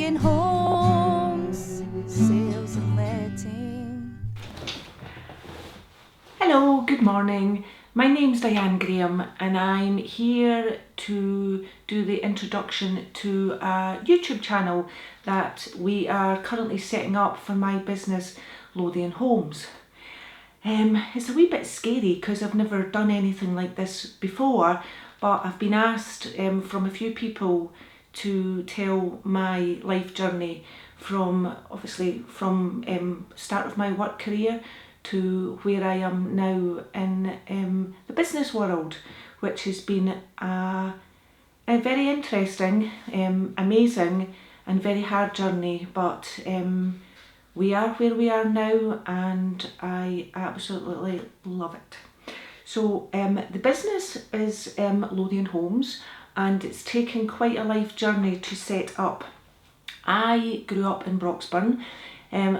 Lothian Homes, sales and letting. Hello, good morning. My name's Diane Graham and I'm here to do the introduction to a YouTube channel that we are currently setting up for my business, Lothian Homes. It's a wee bit scary because I've never done anything like this before, but I've been asked from a few people to tell my life journey from start of my work career to where I am now in the business world, which has been a very interesting, amazing and very hard journey, but we are where we are now and I absolutely love it. So the business is Lothian Homes and it's taken quite a life journey to set up. I grew up in Broxburn,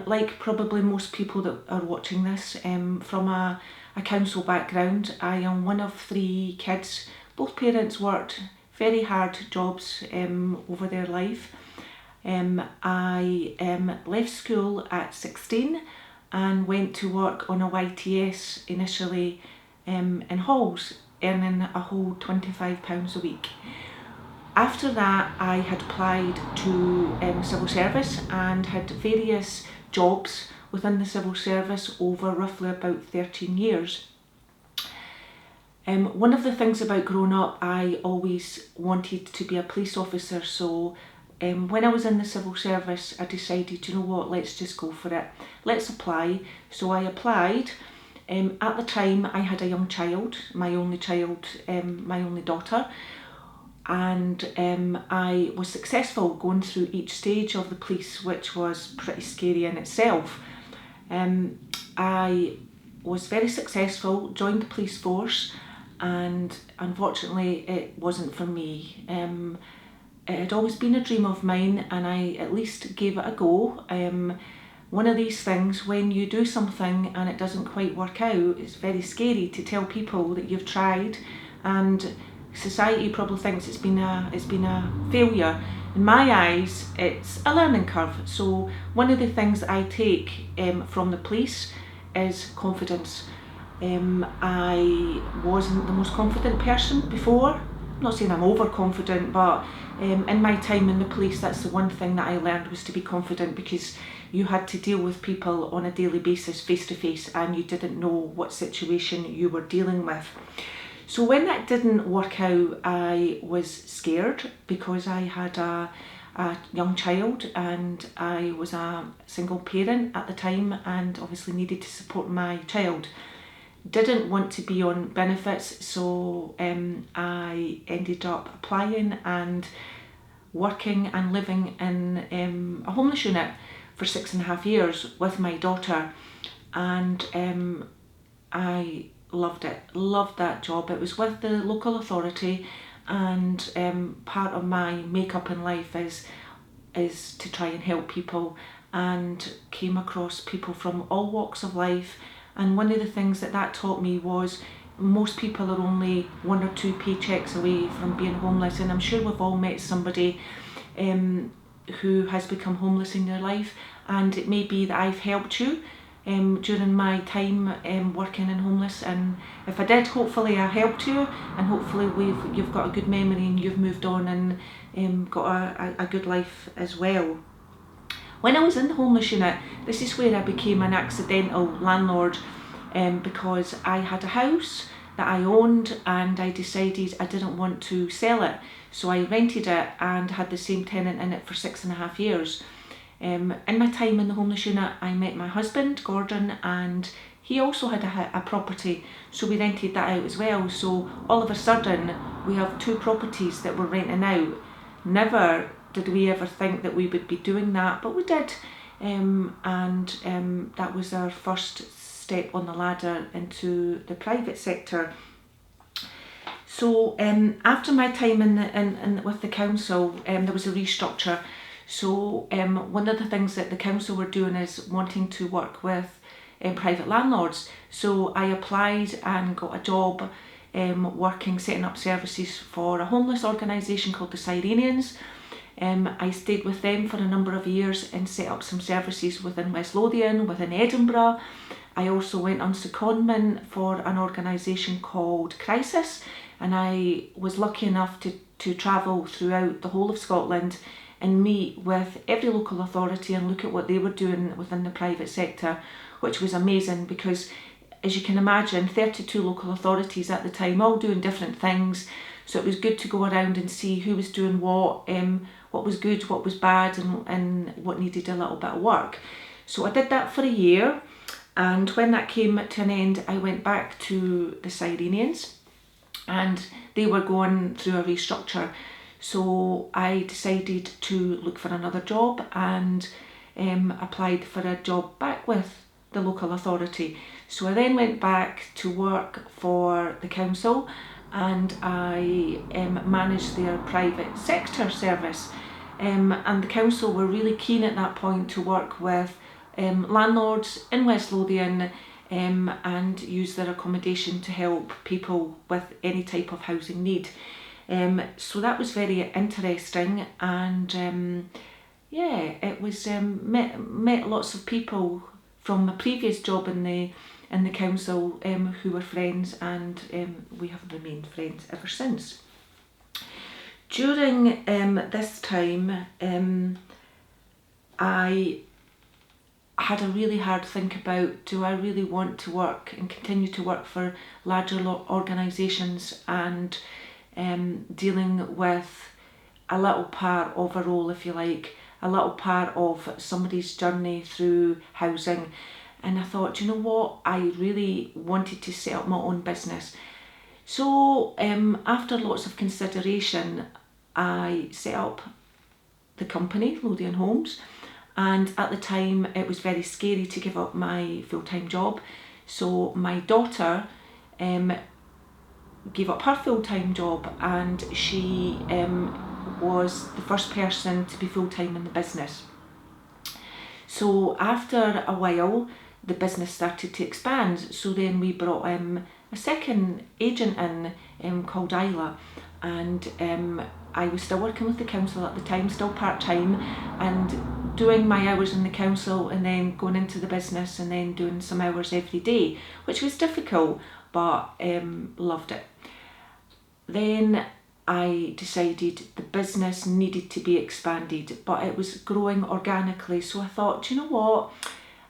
like probably most people that are watching this, from a council background. I am one of 3 kids. Both parents worked very hard jobs over their life. I left school at 16 and went to work on a YTS initially in halls, earning a whole £25 a week. After that I had applied to civil service and had various jobs within the civil service over roughly about 13 years. One of the things about growing up, I always wanted to be a police officer, so when I was in the civil service I decided, you know what, let's just go for it, let's apply. So I applied. At the time I had a young child, my only daughter, and I was successful going through each stage of the police, which was pretty scary in itself. I was very successful, joined the police force, and unfortunately it wasn't for me. It had always been a dream of mine and I at least gave it a go. One of these things, when you do something and it doesn't quite work out, it's very scary to tell people that you've tried, and society probably thinks it's been a failure. In my eyes, it's a learning curve. So one of the things that I take from the police is confidence. I wasn't the most confident person before. I'm not saying I'm overconfident, but in my time in the police, that's the one thing that I learned, was to be confident, because you had to deal with people on a daily basis, face to face, and you didn't know what situation you were dealing with. So when that didn't work out, I was scared because I had a young child and I was a single parent at the time and obviously needed to support my child. Didn't want to be on benefits, so I ended up applying and working and living in a homeless unit for 6.5 years with my daughter, and I loved it, loved that job. It was with the local authority, and part of my make-up in life is to try and help people, and came across people from all walks of life. And one of the things that taught me was most people are only 1 or 2 paychecks away from being homeless, and I'm sure we've all met somebody who has become homeless in their life, and it may be that I've helped you during my time working in homeless, and if I did, hopefully I helped you, and hopefully you've got a good memory and you've moved on and got a good life as well. When I was in the homeless unit, this is where I became an accidental landlord, because I had a house that I owned and I decided I didn't want to sell it, so I rented it and had the same tenant in it for 6.5 years. In my time in the homeless unit, I met my husband, Gordon, and he also had a property, so we rented that out as well. So all of a sudden, we have 2 properties that we're renting out. Never did we ever think that we would be doing that, but we did, and that was our first step on the ladder into the private sector. So after my time with the council, there was a restructure. So one of the things that the council were doing is wanting to work with private landlords. So I applied and got a job setting up services for a homeless organisation called the Sirenians. I stayed with them for a number of years and set up some services within West Lothian, within Edinburgh. I also went on secondment for an organisation called Crisis, and I was lucky enough to travel throughout the whole of Scotland and meet with every local authority and look at what they were doing within the private sector, which was amazing because, as you can imagine, 32 local authorities at the time, all doing different things. So it was good to go around and see who was doing what was good, what was bad, and what needed a little bit of work. So I did that for a year, and when that came to an end, I went back to the Cyrenians, and they were going through a restructure. So I decided to look for another job and applied for a job back with the local authority. So I then went back to work for the council, and I managed their private sector service. And the council were really keen at that point to work with landlords in West Lothian and use their accommodation to help people with any type of housing need. So that was very interesting, and it was met lots of people from my previous job in the council who were friends, and we have remained friends ever since. During this time, I had a really hard think about, do I really want to work and continue to work for larger organisations and dealing with a little part of a role, if you like, a little part of somebody's journey through housing. And I thought, you know what, I really wanted to set up my own business. So after lots of consideration, I set up the company, Lothian Homes, and at the time it was very scary to give up my full-time job. So my daughter gave up her full-time job, and she was the first person to be full-time in the business. So after a while, the business started to expand. So then we brought a second agent in called Isla, and I was still working with the council at the time, still part-time, and doing my hours in the council and then going into the business and then doing some hours every day, which was difficult, but loved it. Then I decided the business needed to be expanded, but it was growing organically. So I thought, you know what,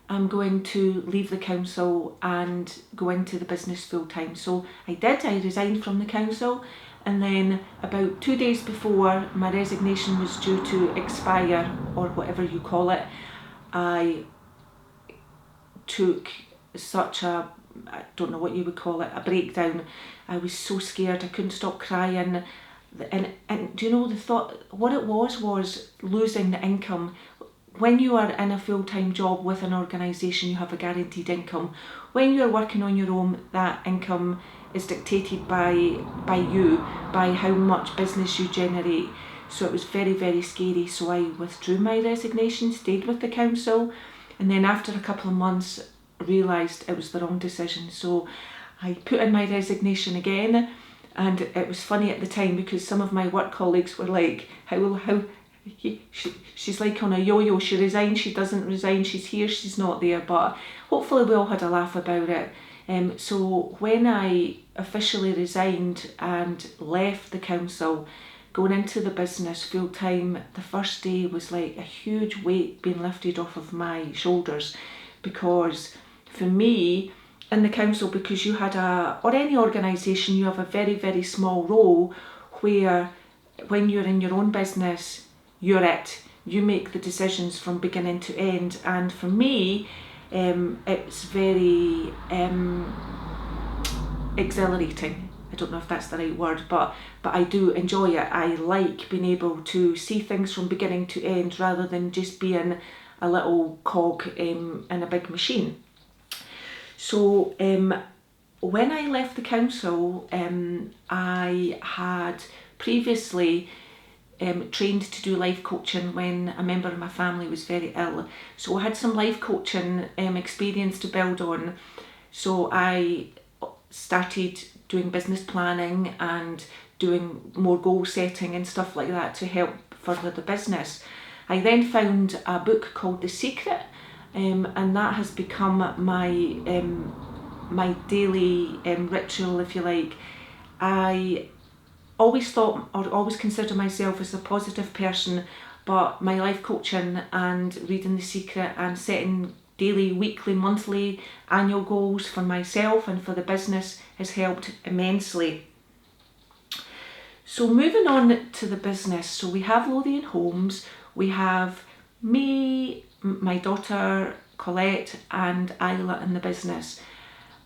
I'm going to leave the council and go into the business full time. So I did. I resigned from the council, and then about 2 days before my resignation was due to expire, or whatever you call it, I took such a, I don't know what you would call it, a breakdown. I was so scared, I couldn't stop crying. And do you know, the thought, what it was losing the income. When you are in a full-time job with an organisation, you have a guaranteed income. When you're working on your own, that income is dictated by you, by how much business you generate. So it was very, very scary. So I withdrew my resignation, stayed with the council, and then after a couple of months, realised it was the wrong decision. So I put in my resignation again, and it was funny at the time because some of my work colleagues were like, she's like on a yo-yo, she resigns, she doesn't resign, she's here, she's not there, but hopefully we all had a laugh about it. So when I officially resigned and left the council, going into the business full time, the first day was like a huge weight being lifted off of my shoulders, because for me, in the council, because you had or any organisation, you have a very, very small role where when you're in your own business, you're it. You make the decisions from beginning to end. And for me, it's very exhilarating. I don't know if that's the right word, but I do enjoy it. I like being able to see things from beginning to end rather than just being a little cog in a big machine. So when I left the council, I had previously trained to do life coaching when a member of my family was very ill. So I had some life coaching experience to build on. So I started doing business planning and doing more goal setting and stuff like that to help further the business. I then found a book called The Secret, and that has become my daily ritual, if you like. I always thought, or always consider myself as a positive person, but my life coaching and reading The Secret and setting daily, weekly, monthly, annual goals for myself and for the business has helped immensely. So moving on to the business, so we have Lothian Homes, we have me, my daughter Colette and Isla in the business,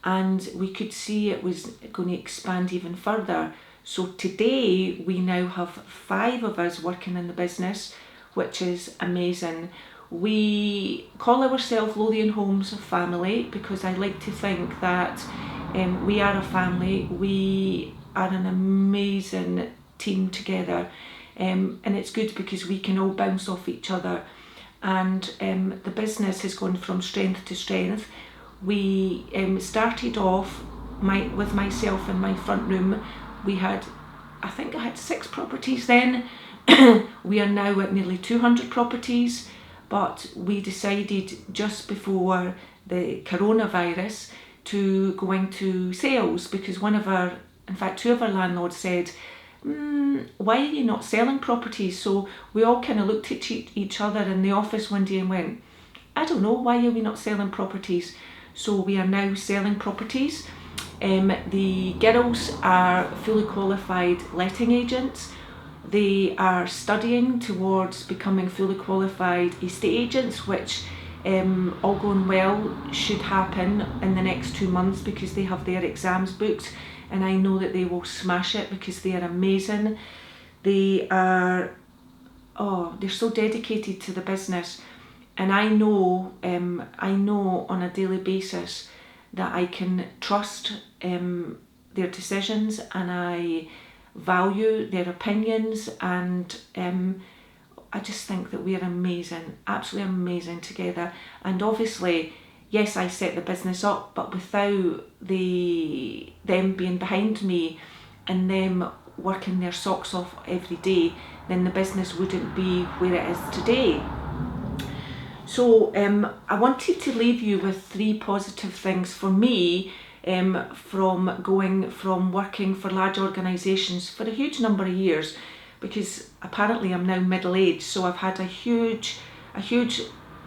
and we could see it was going to expand even further. So today we now have 5 of us working in the business, which is amazing. We call ourselves Lothian Homes Family because I like to think that we are a family. We are an amazing team together, and it's good because we can all bounce off each other, and the business has gone from strength to strength. We started off with myself in my front room. I think I had 6 properties then. We are now at nearly 200 properties, but we decided just before the coronavirus to go into sales because two of our landlords said, why are you not selling properties? So we all kind of looked at each other in the office one day and went, I don't know, why are we not selling properties? So we are now selling properties. The girls are fully qualified letting agents. They are studying towards becoming fully qualified estate agents, which all going well should happen in the next 2 months because they have their exams booked, and I know that they will smash it because they are amazing. They're so dedicated to the business, and I know on a daily basis that I can trust their decisions, and I value their opinions, and I just think that we are amazing, absolutely amazing together. And obviously, yes, I set the business up, but without them being behind me and them working their socks off every day, then the business wouldn't be where it is today. So I wanted to leave you with 3 positive things for me from going from working for large organisations for a huge number of years, because apparently I'm now middle-aged, so I've had a huge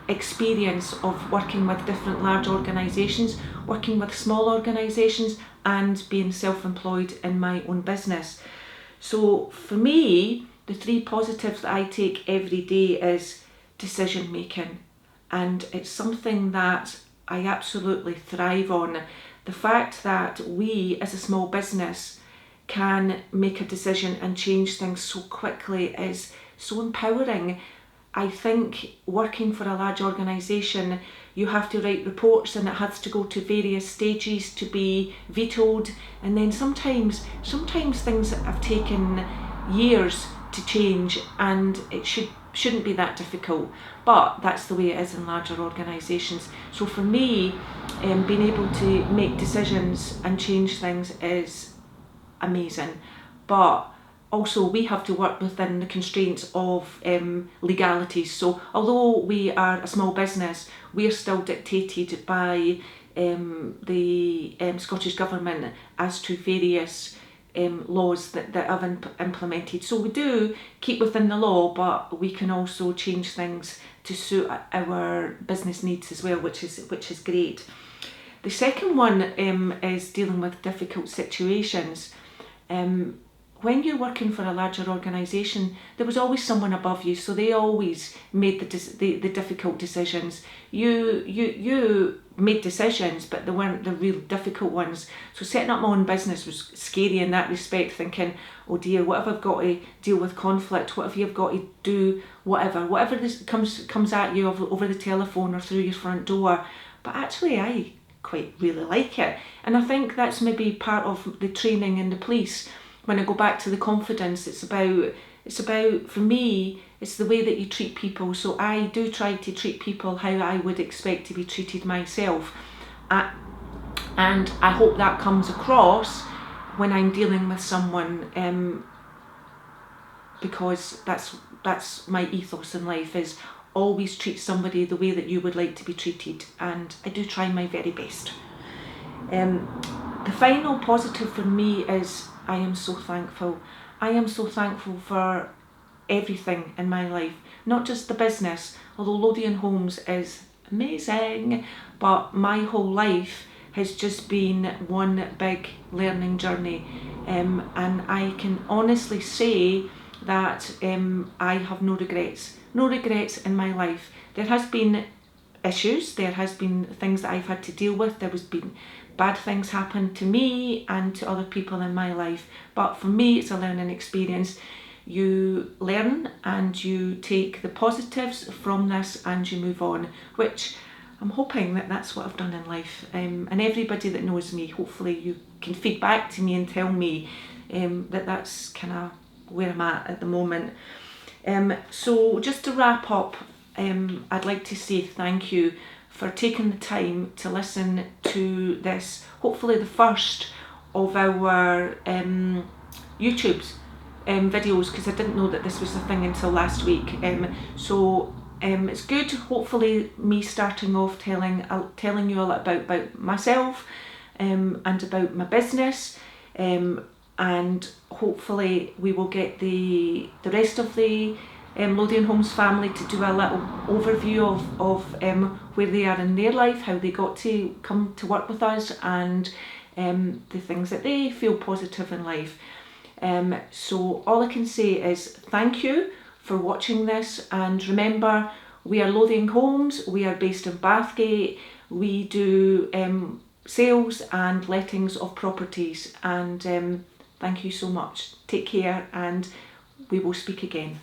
experience of working with different large organisations, working with small organisations, and being self-employed in my own business. So for me, the 3 positives that I take every day is decision making, and it's something that I absolutely thrive on. The fact that we as a small business can make a decision and change things so quickly is so empowering. I think working for a large organisation, you have to write reports and it has to go to various stages to be vetoed, and then sometimes things have taken years to change, and it shouldn't be that difficult, but that's the way it is in larger organisations. So for me, being able to make decisions and change things is amazing, but also we have to work within the constraints of legalities. So although we are a small business, we are still dictated by the Scottish Government as to various laws that have implemented. So we do keep within the law, but we can also change things to suit our business needs as well, which is great. The second one is dealing with difficult situations. When you're working for a larger organisation, there was always someone above you, so they always made the difficult decisions. You made decisions, but they weren't the real difficult ones. So setting up my own business was scary in that respect, thinking, oh dear, what if I've got to deal with conflict? What if you've got to do whatever this comes at you over the telephone or through your front door? But actually, I quite really like it, and I think that's maybe part of the training in the police. When I go back to the confidence, it's about for me, it's the way that you treat people. So I do try to treat people how I would expect to be treated myself, and I hope that comes across when I'm dealing with someone, because that's my ethos in life, is always treat somebody the way that you would like to be treated, and I do try my very best. The final positive for me is I am so thankful. I am so thankful for everything in my life, not just the business, although Lothian Homes is amazing, but my whole life has just been one big learning journey, and I can honestly say that I have no regrets in my life. There has been issues, there has been things that I've had to deal with, there has been bad things happen to me and to other people in my life, but for me it's a learning experience. You learn and you take the positives from this and you move on, which I'm hoping that that's what I've done in life. And everybody that knows me, hopefully you can feed back to me and tell me that that's kind of where I'm at the moment. So just to wrap up, I'd like to say thank you for taking the time to listen to this, hopefully the first of our YouTube's videos, because I didn't know that this was a thing until last week. So it's good, hopefully, me starting off telling you all about myself and about my business, and hopefully we will get the rest of the Lothian Homes family to do a little overview of where they are in their life, how they got to come to work with us, and the things that they feel positive in life. So all I can say is thank you for watching this, and remember, we are Lothian Homes, we are based in Bathgate, we do sales and lettings of properties, and thank you so much. Take care and we will speak again.